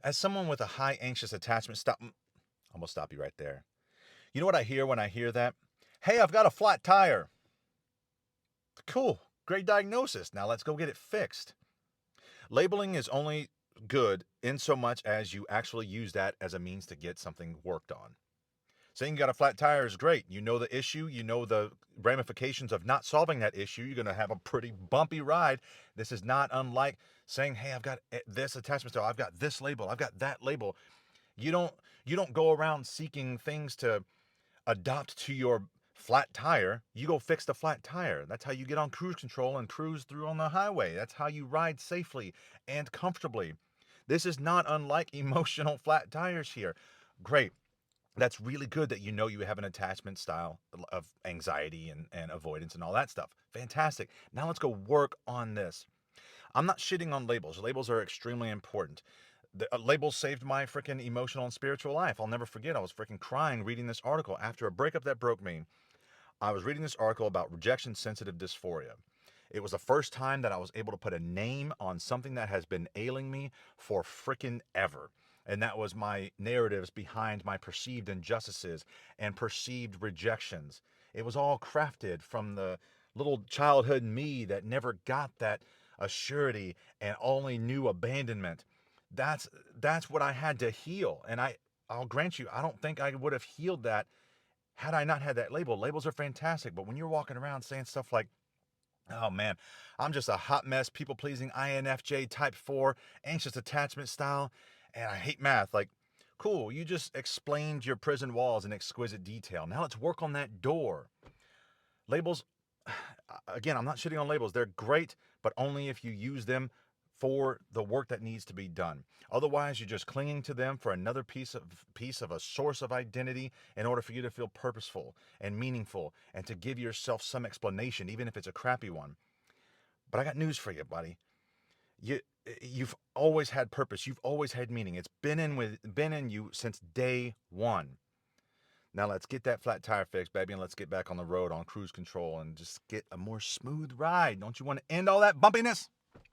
As someone with a high anxious attachment style, I'm gonna stop you right there. You know what I hear when I hear that? Hey, I've got a flat tire. Cool. Great diagnosis. Now let's go get it fixed. Labeling is only good in so much as you actually use that as a means to get something worked on. Saying you got a flat tire is great. You know the issue, you know the ramifications of not solving that issue. You're going to have a pretty bumpy ride. This is not unlike saying, "Hey, I've got this attachment style. I've got this label. I've got that label." You don't you don't go around seeking things to adopt to your flat tire. You go fix the flat tire. That's how you get on cruise control and cruise through on the highway. That's how you ride safely and comfortably. This is not unlike emotional flat tires here. Great. That's really good that you know you have an attachment style of anxiety and avoidance and all that stuff. Fantastic. Now let's go work on this. I'm not shitting on labels. Labels are extremely important. The labels saved my freaking emotional and spiritual life. I'll never forget. I was freaking crying reading this article after a breakup that broke me. I was reading this article about rejection sensitive dysphoria. It was the first time that I was able to put a name on something that has been ailing me for freaking ever. And that was my narratives behind my perceived injustices and perceived rejections. It was all crafted from the little childhood me that never got that assurity and only knew abandonment. That's that's what I had to heal. And I'll grant you, I don't think I would have healed that had I not had that label. Labels are fantastic, but when you're walking around saying stuff like, "Oh man, I'm just a hot mess, people pleasing INFJ type 4, anxious attachment style, and I hate math." Like, cool, you just explained your prison walls in exquisite detail. Now let's work on that door. Labels, again, I'm not shitting on labels. They're great, but only if you use them for the work that needs to be done. Otherwise, you're just clinging to them for another piece of a source of identity in order for you to feel purposeful and meaningful and to give yourself some explanation, even if it's a crappy one. But I got news for you, buddy. You you've always had purpose. You've always had meaning. It's been in you since day one. Now let's get that flat tire fixed, baby, and let's get back on the road on cruise control and just get a more smooth ride. Don't you want to end all that bumpiness?